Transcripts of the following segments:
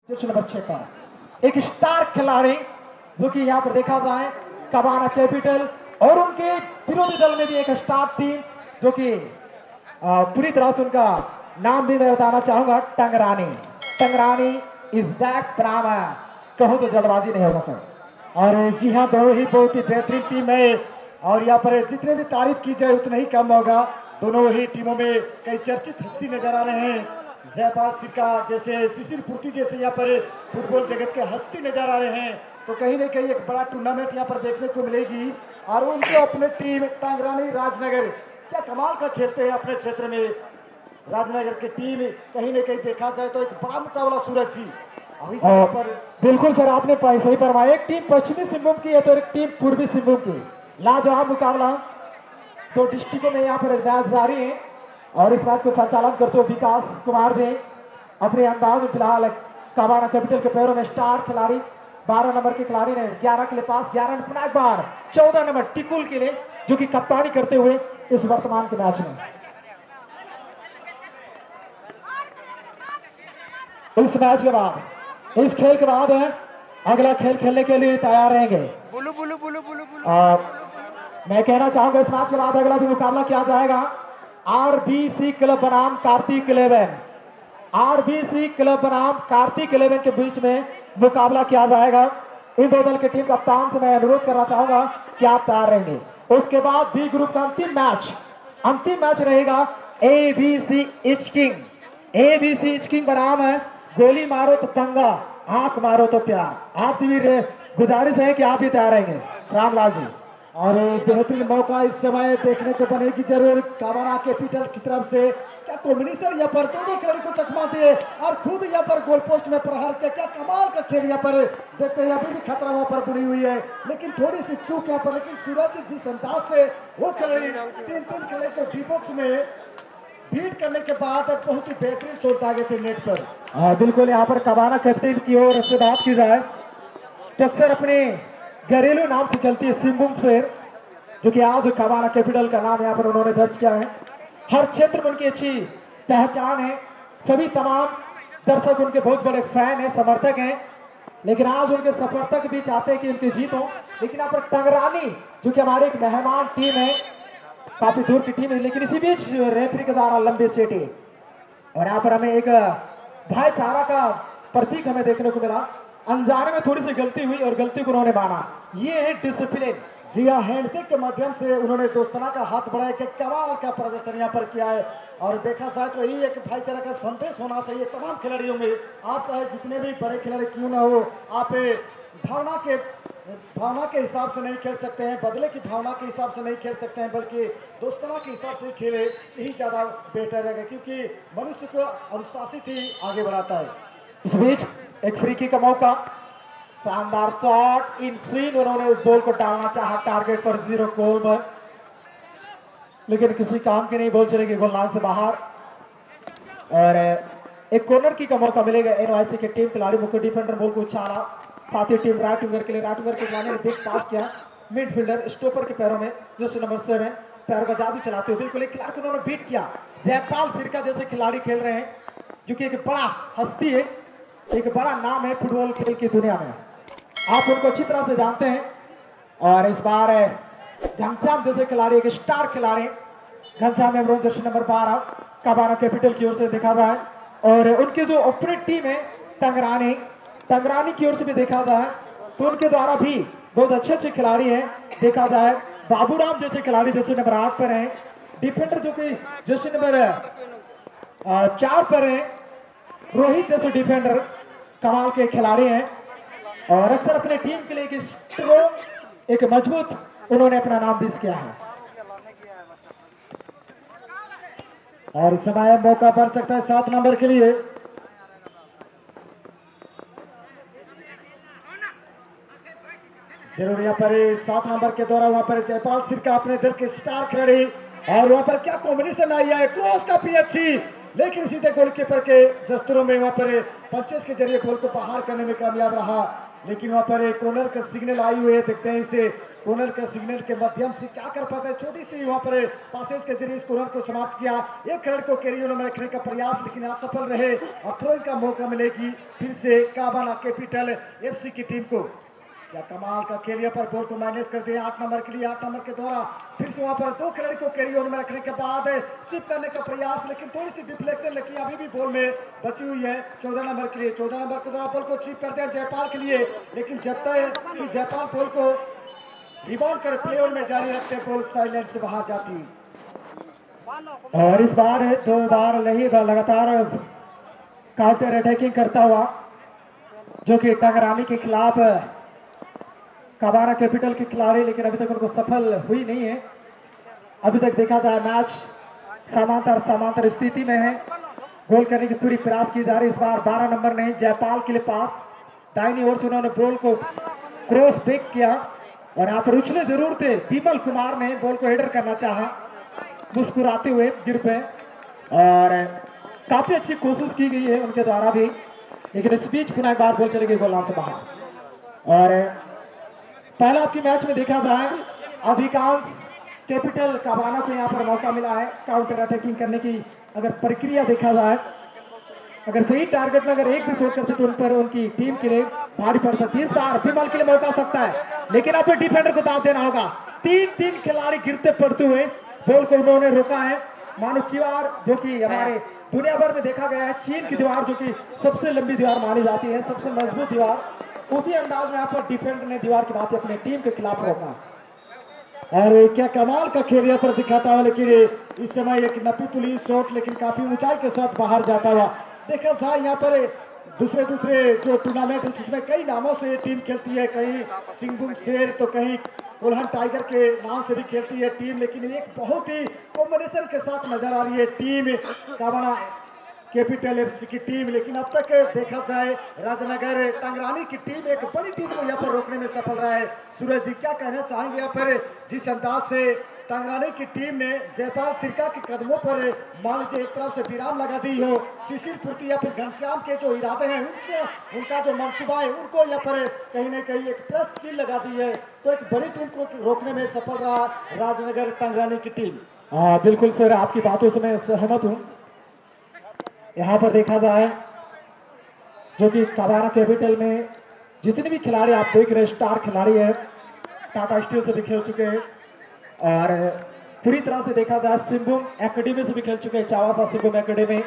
Jersey number 6 का एक star खिलाड़ी जो कि यहाँ पर देखा जाए कबाना कैपिटल और उनके विरोधी दल में भी एक स्टार टीम जो कि पूरी तरह से उनका नाम भी मैं बताना चाहूंगा, टंगरानी। टंगरानी इज बैक प्रामा, कहूँ तो जल्दबाजी नहीं होगा सर। और जी हाँ, दोनों ही बहुत ही बेहतरीन टीम है और यहाँ पर जितने भी तारीफ की जाए उतना ही कम होगा। दोनों ही टीमों में कई चर्चित हस्ती नजर आ रहे हैं। जयपाल सिक्का जैसे, शिशिर पूर्ति जैसे यहाँ पर फुटबॉल जगत के हस्ती नजर आ रहे हैं। तो कहीं ना कहीं एक बड़ा टूर्नामेंट यहाँ पर देखने को मिलेगी और उनको अपने टीम टंगरानी राजनगर क्या कमाल का खेलते हैं अपने क्षेत्र में। राजनगर की टीम कहीं ना कहीं देखा जाए तो एक बड़ा मुकाबला सूरज जी अभी पर। बिल्कुल सर, आपने सही फरमाया। एक टीम पश्चिमी सिंहभूम की है तो एक टीम पूर्वी सिंहभूम की। लाजवाब मुकाबला दो डिस्ट्रिक्टों में यहाँ पर मैच जारी है और इस मैच को संचालन करते हुए विकास कुमार जी अपने अंदाज में फिलहाल कबाना कैपिटल के पैरों में स्टार खिलाड़ी 12 नंबर के खिलाड़ी ने 11 के लिए पास, 11 पुनः एक बार 14 नंबर टिकुल के लिए जो कि कप्तानी करते हुए इस वर्तमान के मैच में। इस मैच के बाद, इस खेल के बाद अगला खेल खेलने के लिए तैयार रहेंगे। Blue blue blue blue blue मैं कहना चाहूंगा इस मैच के बाद अगला जो मुकाबला किया जाएगा आरबीसी क्लब बनाम कार्तिक 11, आरबीसी क्लब बनाम कार्तिक 11 के बीच में मुकाबला किया जाएगा। इन दो दल के टीम कप्तान से मैं अनुरोध करना चाहूंगा कि आप तैयार रहेंगे। उसके बाद बी ग्रुप का अंतिम मैच रहेगा एबीसी इचकिंग, एबीसी इचकिंग बनाम है गोली मारो तो पंगा, आंख मारो तो प्यार। आपसे भी गुजारिश है कि आप भी तैयार रहेंगे रामलाल जी। और बेहतरीन मौका इस समय देखने को बनेगी जरूर। कबाना कैपिटल की तरफ से क्या कॉम्बिनेशन यहाँ पर दो खिलाड़ी को चकमा दिए और खुद यहाँ पर गोल पोस्ट में प्रहार किया। क्या कमाल का खेल यहाँ पर देखते हैं। अभी भी खतरा वहाँ पर बुनी हुई है लेकिन थोड़ी सी चूक यहाँ पर। लेकिन सूरज जिस अंदाज से वो खिलाड़ी तीन खिलाड़ी को डिबॉक्स में बीट करने के बाद बहुत ही बेहतरीन शॉट आगे थे नेट पर। बिल्कुल, यहाँ पर कबाना कैपिटल की ओर से बात की जाए तो अक्सर अपने घरेलू नाम से चलती है सिंहभूम से, जो कि आज कबाना कैपिटल का नाम यहाँ पर उन्होंने दर्ज किया है। हर क्षेत्र में उनकी अच्छी पहचान है, सभी तमाम दर्शक उनके बहुत बड़े फैन हैं, समर्थक हैं। लेकिन आज उनके समर्थक भी चाहते हैं कि उनकी जीत हो। लेकिन यहाँ पर टंगरानी जो कि हमारी एक मेहमान टीम है, काफी दूर की टीम है, लेकिन इसी बीच रेफरी के द्वारा लंबी सीटी और यहाँ पर हमें एक भाईचारा का प्रतीक हमें देखने को मिला। अनजाने में थोड़ी सी गलती हुई और गलती को उन्होंने माना, ये है डिसिप्लिन। जी हाँ, हैंडशेक के माध्यम से उन्होंने दोस्ताना का हाथ बढ़ाया कि कमाल का प्रदर्शन यहाँ पर किया है। और देखा जाए तो यही एक भाईचारा का संदेश होना चाहिए तमाम खिलाड़ियों में। आप चाहे जितने भी बड़े खिलाड़ी क्यों ना हो, आप भावना के हिसाब से नहीं खेल सकते हैं, बदले की भावना के हिसाब से नहीं खेल सकते हैं, बल्कि दोस्ताना के हिसाब से खेले, यही ज़्यादा बेहतर रहेगा क्योंकि मनुष्य को अनुशासित ही आगे बढ़ाता है। इस बीच एक फ्री किक का मौका, शानदार शॉट इन स्विंग, उन्होंने उस बॉल को डालना चाहा टारगेट पर 0 गोल, लेकिन किसी काम की नहीं, बॉल चलेगी गोल लाइन से बाहर। और एक कॉर्नर की का मौका मिलेगा एनवाईसी के टीम खिलाड़ी मुख्य डिफेंडर बॉल को उछाला, साथ ही टीम राइट विंगर के लिए, राइट विंगर के खिलाड़ी ने बिग पास किया मिडफील्डर स्टॉपर के पैरों में, जर्सी नंबर 7 पैरों का जादू चलाते हुए बिल्कुल एक खिलाड़ी को उन्होंने बीट किया। जयपाल सिरका जैसे खिलाड़ी खेल रहे हैं जो कि एक बड़ा हस्ती है, एक बड़ा नाम है फुटबॉल खेल की दुनिया में, आप उनको अच्छी तरह से जानते हैं। और इस बार घनश्याम जैसे खिलाड़ी, एक स्टार खिलाड़ी घनश्याम एमरोन, जर्सी नंबर 12 कबाना कैपिटल की ओर से देखा जाए। और उनकी जो ओपनिंग टीम है टंगरानी की ओर से भी देखा जाए तो उनके द्वारा भी बहुत अच्छे खिलाड़ी हैं। देखा जाए बाबूराम जैसे खिलाड़ी जर्सी नंबर 8 पर हैं, डिफेंडर जो कि जर्सी नंबर 4 पर है, रोहित जैसे डिफेंडर कमाल के खिलाड़ी हैं और अक्सर अपने टीम के लिए एक स्ट्रॉन्ग, एक मजबूत उन्होंने अपना नाम दर्ज किया है। और इस समय मौका बन सकता है 7 नंबर के लिए। जरूर यहाँ पर 7 नंबर के द्वारा वहां पर जयपाल सिरका अपने दल के स्टार खिलाड़ी, और वहां पर क्या कॉम्बिनेशन आई है, क्रॉस काफी अच्छी, लेकिन सीधे गोलकीपर के दस्तूरों में वहां पर पंचेस के जरिए गोल को बाहर करने में कामयाब रहा। लेकिन वहां पर एक कॉर्नर का सिग्नल आई हुई है। देखते हैं इसे कॉर्नर का सिग्नल के माध्यम से क्या कर पाता है। छोटी सी वहां पर पासेज के जरिए इस कॉर्नर को समाप्त किया। एक खिलाड़ी को कैरियर में रखने का प्रयास, लेकिन असफल रहे। अब थ्रोइंग का मौका मिलेगी फिर से काबाना कैपिटल FC की टीम को। क्या कमाल का खेल पर बॉल को माइनस करते हैं 8 नंबर के लिए। 8 नंबर के द्वारा फिर से वहां पर 2 खिलाड़ी को कैरी ऑन में रखने के बाद चिप करने का प्रयास, लेकिन थोड़ी सी डिफ्लेक्शन, लेकिन अभी भी बॉल में बची हुई है 14 नंबर के लिए। 14 नंबर के द्वारा बॉल को चिप करते हैं जयपाल के लिए, लेकिन जब तक कि जयपाल बॉल को रिबाउंड कर प्ले ऑन में जारी रखते बॉल साइलेंट से बाहर जाती। और इस बार 2 बार लगातार काउंटर अटैकिंग करता हुआ जो कि टंगरानी के खिलाफ काबाना कैपिटल के खिलाड़ी, लेकिन अभी तक उनको सफल हुई नहीं है। अभी तक देखा जाए मैच समांतर स्थिति में है। गोल करने की पूरी प्रयास की जा रही। इस बार 12 नंबर ने जयपाल के लिए पास दाहिनी ओर से उन्होंने बॉल को क्रॉस बैक किया और यहाँ पर उछले जरूर थे। विमल कुमार ने बॉल को हेडर करना चाहा मुस्कुराते हुए गिर पे, और काफी अच्छी कोशिश की गई है उनके द्वारा भी, लेकिन इस बीच पुनः एक बार बॉल चली गई गोल लाइन से बाहर। और पहला आपकी मैच में देखा जाए अधिकांश कैपिटल काबाना को यहाँ पर मौका मिला है काउंटर अटैकिंग करने की। अगर प्रक्रिया देखा जाए, अगर सही टारगेट में अगर एक भी शॉट करते तो उन पर उनकी टीम के लिए भारी पड़ सकती है। इस बार विमल के लिए मौका सकता है, लेकिन अब डिफेंडर को दाव देना होगा। 3 खिलाड़ी गिरते पड़ते हुए बॉल को उन्होंने रोका है। मानो चिवार जो कि हमारे दुनिया भर में देखा गया है, चीन की दीवार जो कि सबसे लंबी दीवार मानी जाती है, सबसे मजबूत दीवार, उसी अंदाज में यहाँ पर डिफेंडर ने दीवार की बात अपने टीम के खिलाफ रोका। और क्या कमाल का खेल यहाँ पर दिखाता हुआ, लेकिन इस समय एक नपी-तुली शॉट, लेकिन काफी ऊंचाई के साथ बाहर जाता हुआ देखा जाए। यहाँ पर दूसरे जो टूर्नामेंट जिसमें कई नामों से टीम खेलती है, कहीं सिंहभूम शेर तो कहीं कोल्हान टाइगर के नाम से भी खेलती है टीम, लेकिन एक बहुत ही कॉम्बिनेशन के साथ नजर आ रही है टीम काबाना कैपिटल FC की टीम। लेकिन अब तक देखा जाए राजनगर टंगरानी की टीम एक बड़ी टीम को यहाँ पर रोकने में सफल रहा है। सूरज जी क्या कहना चाहेंगे यहाँ पर, जिस अंदाज से टंगरानी की टीम ने जयपाल सिरका के कदमों पर मान लीजिए एक तरफ से विराम लगा दी हो, शिशिर पूर्ति या फिर घनश्याम के जो इरादे हैं उनका जो मंसूबा है उनको यहाँ पर कहीं ना कहीं एक प्लस चिन्ह लगा दी है, तो एक बड़ी टीम को रोकने में सफल रहा राजनगर टंगरानी की टीम। बिल्कुल सर, आपकी बातों से मैं सहमत हूँ। यहाँ पर देखा जाए जो कि काबाना कैपिटल में जितने भी खिलाड़ी आप देख रहे स्टार खिलाड़ी है, टाटा स्टील से भी खेल चुके हैं और पूरी तरह से देखा जाए सिंहभूम एकेडमी से भी खेल चुके हैं, चावासा सिंहभूम एकेडमी,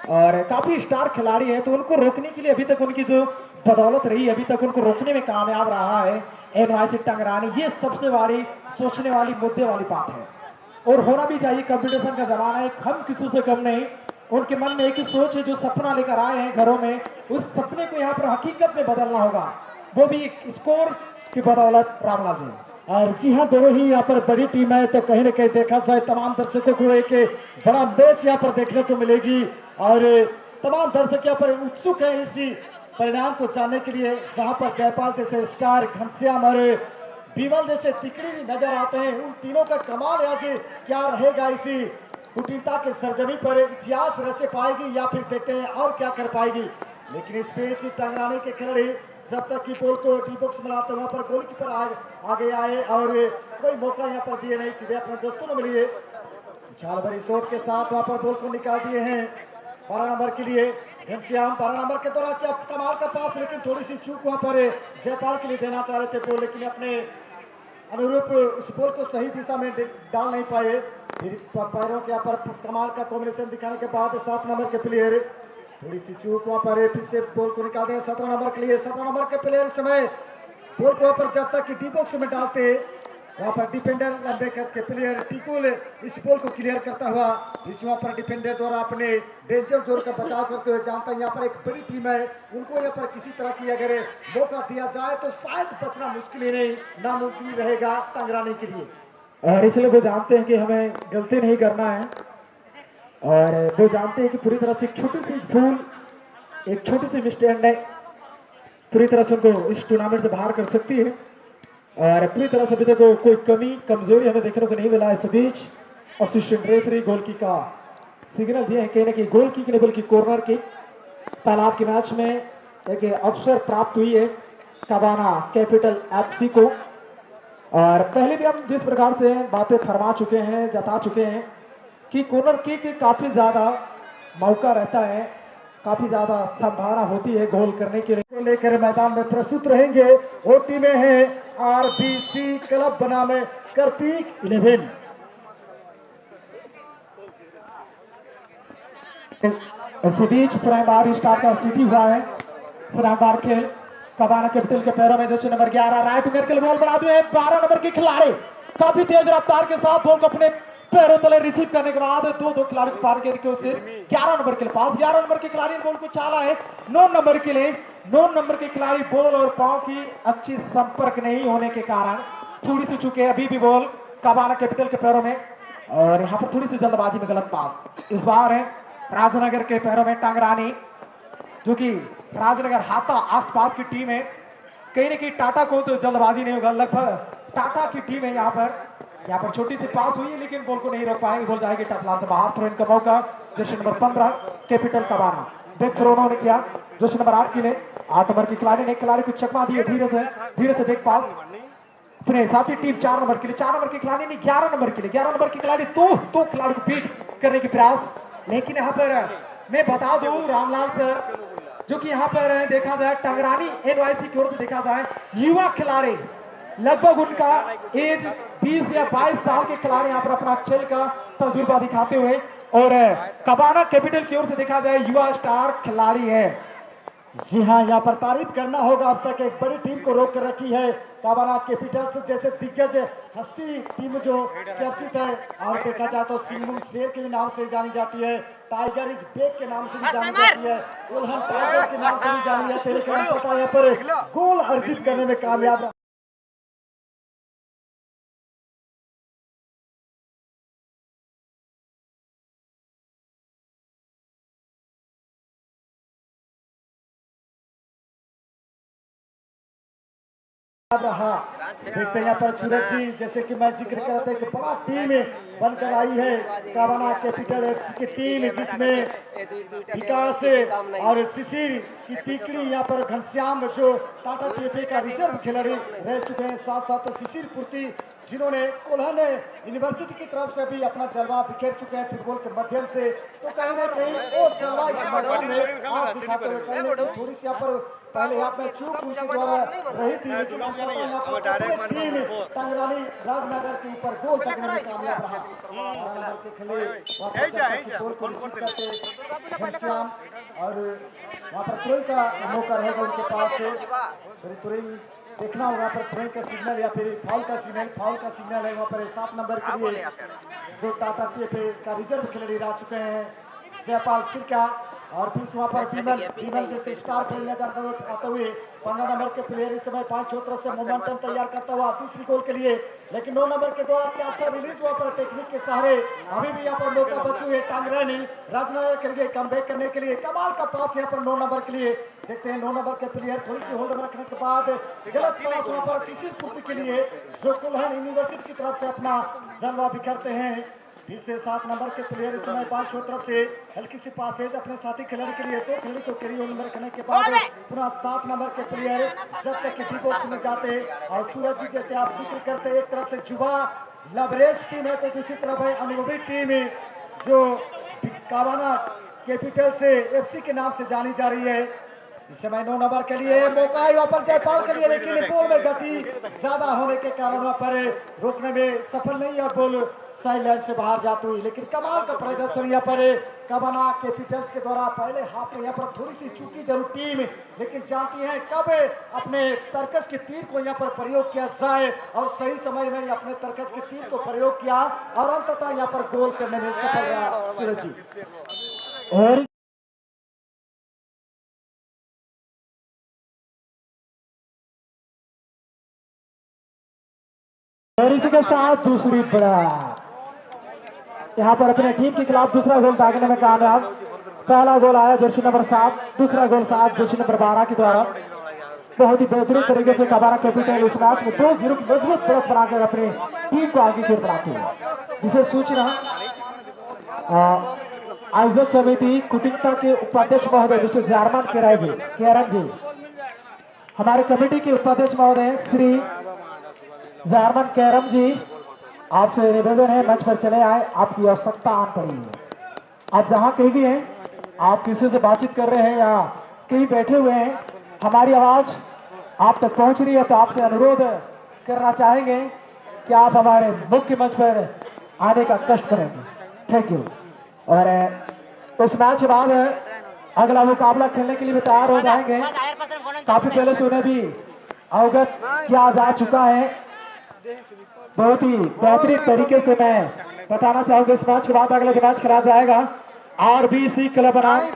और काफी स्टार खिलाड़ी है। तो उनको रोकने के लिए अभी तक उनकी जो बदौलत रही, अभी तक उनको रोकने में कामयाब रहा है NYC टंगरानी। ये सबसे बड़ी सोचने वाली मुद्दे वाली बात है और होना भी चाहिए। कंपटीशन का जमाना है, हम किसी से कम नहीं। उनके मन में एक ही सोच है, जो सपना लेकर आए हैं घरों में, उस सपने को यहाँ पर हकीकत में बदलना होगा, वो भी स्कोर की बदौलत रामलाल जी। और जी हाँ, दोनों ही यहाँ पर बड़ी टीम है, तो कहीं ना कहीं देखा जाए तमाम दर्शकों को एक बड़ा मैच यहाँ पर देखने को मिलेगी और तमाम दर्शक यहाँ पर उत्सुक है इसी परिणाम को जानने के लिए, जहाँ पर जयपाल जैसे स्टार, घनश्याम और बीमल जैसे तिकड़ी नजर आते हैं। उन तीनों का कमाल आज क्या रहेगा, इसी कुटिलता के सरजमी पर इतिहास रचे पाएगी या फिर देखते हैं और क्या कर पाएगी। लेकिन इस बीच टंगरानी के खिलाड़ी जब तक की बॉल को डी बॉक्स में लाते वहां पर गोलकीपर आगे आए और कोई मौका यहाँ पर दिए नहीं, सीधे अपने दोस्तों ने मिली है। उछाल भरी शॉट के साथ वहां पर बॉल को निकाल दिए हैं 12 नंबर के लिए घनश्याम। 12 नंबर के दौरान क्या कमाल का पास, लेकिन थोड़ी सी चूक वहां पर जयपाल के लिए देना चाह रहे थे बॉल, लेकिन अपने अनुरूप उस बॉल को सही दिशा में डाल नहीं पाए। फिर पैरों के यहाँ पर कमाल का कॉम्बिनेशन दिखाने के बाद 7 नंबर के प्लेयर थोड़ी सी चूक वहां पर फिर से बॉल को निकालते हैं 17 नंबर के लिए। 17 नंबर के प्लेयर इस समय बॉल को वहां पर जब तक डी बॉक्स में डालते वहां पर डिफेंडर लंबे कद के प्लेयर टिकुल इस बॉल को क्लियर करता हुआ इस वहां पर डिफेंडर द्वारा अपने डेंजर जोन का बचाव करते हुए जानता है यहाँ पर एक बड़ी टीम है, उनको यहाँ पर किसी तरह की अगर मौका दिया जाए तो शायद बचना मुश्किल ही नहीं नामुमकिन रहेगा टंगरानी के लिए। और इसलिए वो जानते हैं कि हमें गलती नहीं करना है और वो जानते हैं कि पूरी तरह से एक छोटी सी भूल, एक छोटी सी मिस्टेक है पूरी तरह से उनको इस टूर्नामेंट से बाहर कर सकती है। और पूरी तरह से अभी तक कोई कमी कमजोरी हमें देखने को नहीं मिला। इस बीच असिस्टेंट रेफरी गोल की का सिग्नल दिए हैं, कहीं ना कहीं गोल की नहीं बल्कि कॉर्नर की। पहला आपके मैच में एक अवसर प्राप्त हुई है कबाना कैपिटल एफसी को। और पहले भी हम जिस प्रकार से बातें फरमा चुके हैं, जता चुके हैं कि कॉर्नर किक काफी ज्यादा मौका रहता है, काफी ज्यादा संभावना होती है गोल करने के लिए। लेकर मैदान में प्रस्तुत रहेंगे वो टीमें हैं आरबीसी क्लब बनाम कार्तिक 11। इसी बीच प्राइम बार स्टार का सिटी हुआ है। प्राइम बार खेल कबाना कैपिटल के पैरों में जैसे नंबर 11 राइट विंगर के लिए बॉल बढ़ा दिए 12 नंबर के खिलाड़ी काफी तेज रफ्तार के साथ बॉल को अपने पैरों तले रिसीव करने के बाद दो खिलाड़ी को पार करने की कोशिश 11 नंबर के पास। 11 नंबर के खिलाड़ी ने बॉल को चाला है 9 नंबर के लिए। 9 नंबर के खिलाड़ी बॉल और पांव की अच्छी संपर्क नहीं होने के कारण थोड़ी सी चुके अभी भी बॉल कबाना कैपिटल के पैरों में। और यहाँ पर थोड़ी सी जल्दबाजी में गलत पास इस बार है राजनगर के पैरों में। टांगरानी जो कि राजनगर हाथा आसपास की टीम है, कहीं ना कहीं टाटा को तो जल्दबाजी नहीं होगा, लगभग टाटा की टीम है। यहाँ पर छोटी सी पास हुई है लेकिन बॉल को नहीं रोक पाएंगे, बॉल जाएगी टचलाइन से बाहर। थ्रो इन का मौका जर्सी नंबर 15 कैपिटल कबाना बैक थ्रो उन्होंने किया जर्सी नंबर 8 के लिए। 8 नंबर की खिलाड़ी ने खिलाड़ी को चकमा दिए धीरे से बैक पास अपने साथी टीम 4 नंबर के लिए। 4 नंबर की खिलाड़ी ने 11 नंबर के लिए 11 नंबर की खिलाड़ी तो खिलाड़ी को बीट करने के प्रयास। लेकिन यहाँ पर मैं बता दूं रामलाल सर जो कि यहाँ पर देखा जाए टंगरानी एनवाईसी की ओर से देखा जाए युवा खिलाड़ी लगभग उनका एज 20 या 22 साल के खिलाड़ी यहाँ पर अपना खेल का तजुर्बा दिखाते हुए और कबाना कैपिटल की ओर से देखा जाए युवा स्टार खिलाड़ी है। जी हाँ, यहाँ पर तारीफ करना होगा अब तक एक बड़ी टीम को रोक कर रखी है कबाना कैपिटल्स जैसे दिग्गज हस्ती टीम जो चर्चित है। और देखा जाए तो सिंगमुंग शेर के नाम से जानी जाती है, टाइगर इज बेक के नाम से भी जानी जाती है, उल्हन टाइगर के नाम से भी जानी जाती है। लेकिन पता यहाँ पर गोल अर्जित करने में कामयाब रहा। देखते हैं यहाँ पर सूरज जी जैसे कि मैं जिक्र कर रहा था कि बड़ा टीम बनकर आई है कबाना कैपिटल एफसी की टीम जिसमें विकास और शिशिर की तिकड़ी यहाँ पर घनश्याम जो टाटा टीएफए का रिजर्व खिलाड़ी रह चुके हैं, साथ साथ शिशिर पूर्ति जिन्होंने कोल्हान यूनिवर्सिटी की तरफ से भी अपना जलवा बिखेर चुके हैं फुटबॉल के माध्यम से। तो कहीं ना कहीं वो जलवा इस मैदान में आज दिखाते हुए कहीं ना कहीं थोड़ी सी यहाँ पर पहले यहाँ पे चूक उनके द्वारा रही थी, लेकिन यहाँ पर टीम टंगरानी राजनगर के ऊपर गोल तक में कामयाब रहा। नंबर के खिलाड़ी गोल को रिसीव करते घनश्याम और वहाँ पर थ्रोइंग का मौका रहेगा उनके पास से। थ्रोइंग देखना होगा पर थ्रोइंग का सिग्नल या फिर फाउल का सिग्नल है वहाँ पर 7 नंबर के लिए जो टाटा टीएफए का रिजर्व खिलाड़ी रह चुके हैं जयपाल सिरका। और फिर वहाँ पर फीमेल जैसे स्टार खेलने आते हुए 15 नंबर के प्लेयर इस समय 5 तरफ से मोमेंटम तैयार करता हुआ दूसरी गोल के लिए। लेकिन 9 नंबर के द्वारा क्या अच्छा रिलीज हुआ पर टेक्निक के सहारे अभी भी यहाँ पर मौका बची हुई है टांगरानी राजनगर के लिए कमबैक करने के लिए। कमाल का पास यहाँ पर 9 नंबर के लिए। देखते हैं 9 नंबर के प्लेयर थोड़ी सी होल्ड में रखने के बाद गलत पास वहाँ पर शिशिर पूर्ति के लिए जो कोल्हान यूनिवर्सिटी की तरफ से अपना जलवा बिखरते हैं। फिर से 7 नंबर के प्लेयर इस समय 5 तरफ से हल्की सी पासेज अपने साथी खिलाड़ी के लिए 2 खिलाड़ी को कैरी नंबर करने के बाद पुनः 7 नंबर के प्लेयर जब तक किसी बॉक्स में जाते और सूरज जी जैसे आप जिक्र करते एक तरफ से युवा लवरेज टीम है तो दूसरी तरफ है अनुभवी टीम जो कबाना कैपिटल से एफसी के नाम से जानी जा रही है। इस समय 9 नंबर के लिए मौका है वहाँ पर जयपाल के लिए, लेकिन बॉल में गति ज्यादा होने के कारण वहाँ पर रोकने में सफल नहीं और बॉल साइड लाइन से बाहर जाती हुई। लेकिन कमाल का प्रदर्शन यहाँ पर कबाना कैपिटल्स के द्वारा पहले हाफ में यहाँ पर थोड़ी सी चूकी जरूर टीम, लेकिन जानती है कब अपने तर्कस के तीर को यहाँ पर प्रयोग किया जाए और सही समय में अपने तर्कस के तीर को प्रयोग किया और अंततः यहाँ पर गोल करने में सफल रहा सूरज जी। और इसी के साथ दूसरी बड़ा यहाँ पर अपने टीम के खिलाफ दूसरा गोल दागने में कामयाब। पहला गोल आया जर्सी नंबर 7, दूसरा गोल 7 जर्सी नंबर 12 के द्वारा। बहुत ही बेहतरीन तरीके से कबाना कैपिटल इस मैच में 2-0 की मजबूत बढ़त बनाकर अपनी टीम को आगे की ओर बढ़ाती है। जिसे सूचना आयोजक समिति कुटिंगता के उपाध्यक्ष महोदय मिस्टर जारमान केरम जी हमारे कमेटी के उपाध्यक्ष महोदय श्री जारमन कैरम जी, आपसे निवेदन है मंच पर चले आए, आपकी आवश्यकता आन पड़ी है। आप जहाँ कहीं भी हैं, आप किसी से बातचीत कर रहे हैं या कहीं बैठे हुए हैं, हमारी आवाज आप तक पहुंच रही है तो आपसे अनुरोध करना चाहेंगे कि आप हमारे मुख्य मंच पर आने का कष्ट करेंगे। Thank you. और उस मैच के बाद अगला मुकाबला खेलने के लिए भी तैयार हो जाएंगे। काफी पहले से उन्हें भी अवगत किया जा चुका है। बहुत ही बेहतरीन तरीके से मैं बताना चाहूंगा, इस मैच के बाद अगला जो मैच खेला जाएगा आरबीसी क्लब बनाम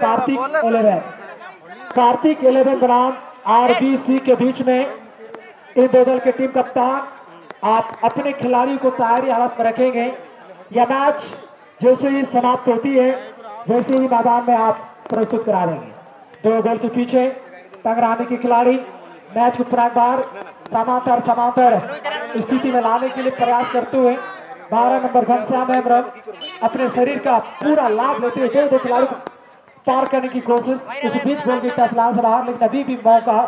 कार्तिक 11 बनाम आरबीसी के बीच में। इन दो दल के टीम कप्तान आप अपने खिलाड़ियों को तैयारी हालत में रखेंगे। यह मैच जैसे ही समाप्त होती है वैसे ही मैदान में आप प्रस्तुत करा देंगे। 2 गोल से पीछे टंगराने के खिलाड़ी मैच को पुनः समांतर स्थिति में लाने के लिए प्रयास करते हुए 12 नंबर घनश्याम हेम्ब्रम अपने शरीर का पूरा लाभ लेते हुए 2 खिलाड़ी को पार करने की कोशिश। इस बीच बॉल की टच लाइन से बाहर, लेकिन अभी भी मौका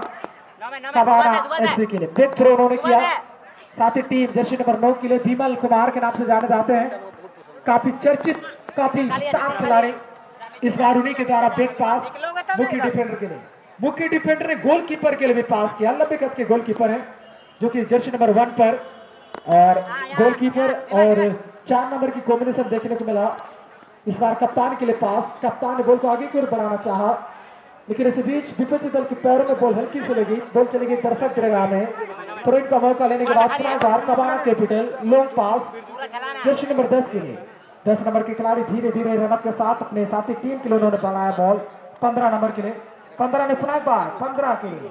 कबाना एफसी के लिए बिग थ्रो उन्होंने किया। साथ ही टीम जर्सी नंबर 9 के लिए विमल कुमार के नाम से जाने जाते हैं, काफी चर्चित, काफी स्टार खिलाड़ी। इस बार उन्हीं के द्वारा बिग पास मुख्य डिफेंडर के लिए, मुख्य डिफेंडर ने गोलकीपर के लिए भी पास किया। 90 गज के गोलकीपर है जो कि जर्सी नंबर 1 पर, और गोलकीपर और 4 नंबर की कॉम्बिनेशन देखने को मिला। इस बार कप्तान के लिए पास, कप्तान ने बॉल को आगे की ओर बढ़ाना चाहा, लेकिन इस बीच विपक्षी दल के पैरों में बॉल हल्की से लगी, बॉल चली गई दर्शक दरगाह में। तुरंत का मौका लेने के बाद कबाना कैपिटल लॉन्ग पास जर्सी नंबर 10 के लिए। 10 नंबर के खिलाड़ी धीरे धीरे रनअप के साथ अपने साथी टीम के लिए उन्होंने बनाया बॉल 15 नंबर के लिए। 15 ने पुनः बार 15 के लिए,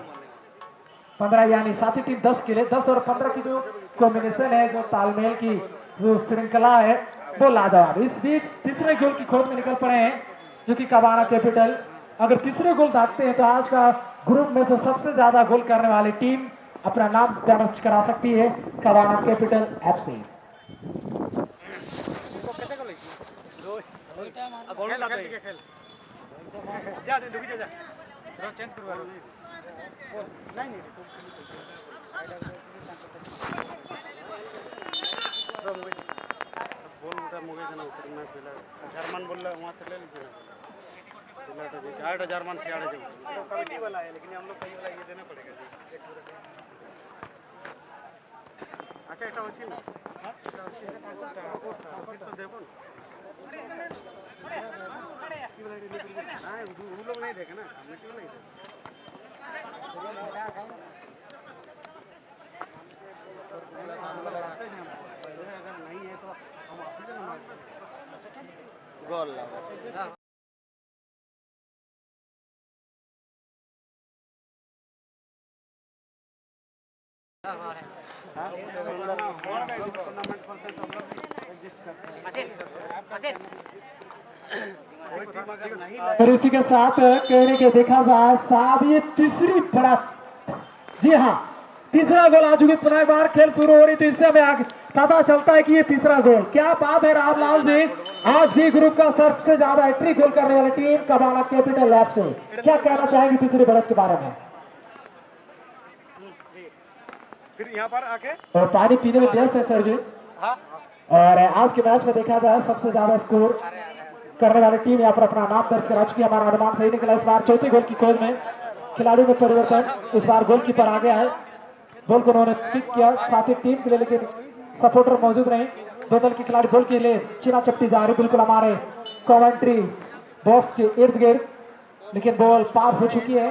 15 यानी साथी टीम 10 के लिए। 10 और 15 की जो कॉम्बिनेशन है, जो तालमेल की जो श्रृंखला है, वो लाजवाब। इस बीच तीसरे गोल की खोज में निकल पड़े हैं जो कि कबाना कैपिटल। अगर तीसरे गोल दागते हैं तो आज का ग्रुप में से सबसे ज्यादा गोल करने वाली टीम अपना नाम दर्ज करा सकती है, कबाना कैपिटल एफसी। जर्मन बोल वहाँ से ले लीजिए, 8 जर्मन से 8 कमेटी वाला है, लेकिन हम लोग कहीं वाला ये देना पड़ेगा। अच्छा এটা হচ্ছে না, তো দেখুন हाँ वो लोग नहीं देखे ना, कमेटी नहीं देखे। अगर नहीं है तो हम ऑफिस में गोल लगा। और इसी के साथ कहने के देखा जाए साहब, ये तीसरी बढ़त, जी हाँ तीसरा गोल आ चुकी। पुनः बार खेल शुरू हो रही तो इससे हमें आगे पता चलता है कि ये तीसरा गोल। क्या बात है रामलाल जी, आज भी ग्रुप का सबसे ज्यादा हैट्रिक गोल करने वाली टीम कबाना कैपिटल लैब से, क्या कहना चाहेंगे तीसरी बढ़त के बारे में? फिर यहाँ पर आके और पानी पीने में व्यस्त है सर जी। और आज के मैच में देखा जाए सबसे ज्यादा स्कोर करने वाली टीम यहाँ पर अपना नाम दर्ज करा चुकी है। हमारा अनुमान सही निकला। इस बार चौथे गोल की खोज में खिलाड़ियों में परिवर्तन, इस बार गोलकीपर आगे आए, बॉल को उन्होंने पिक किया साथ ही टीम के लिए, लेकिन सपोर्टर मौजूद रहे। 2 दल के खिलाड़ी बॉल के लिए चीना चपटी जा रही बिल्कुल हमारे कमेंट्री बॉक्स के इर्द गिर्द, लेकिन बॉल पार हो चुकी है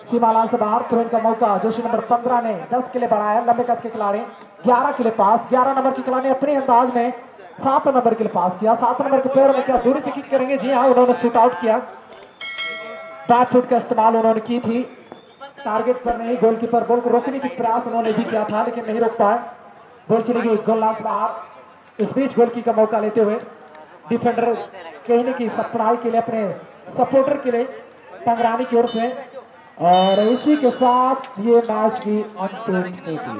सीमा लाइन से बाहर। तुरंत का मौका जर्सी नंबर 15 ने 10 के लिए बढ़ाया। लंबे कद के खिलाड़ी 11 के लिए पास, 11 नंबर के खिलाड़ी अपने अंदाज में 7 नंबर के लिए पास किया। 7 नंबर के पैर में क्या दूरी से किक करेंगे? जी हाँ, उन्होंने शूट आउट किया। बैक फुट का इस्तेमाल उन्होंने की थी, टारगेट पर नहीं। गोलकीपर बॉल को रोकने की प्रयास उन्होंने भी किया था, लेकिन नहीं रोक पाए। बॉल चली गई गोल लाइन से बाहर। इस बीच गोल का मौका लेते हुए डिफेंडर कहने की सप्लाई के लिए अपने सपोर्टर के लिए टंगरानी की ओर से, और इसी के साथ ये मैच की अंतिम सीटी।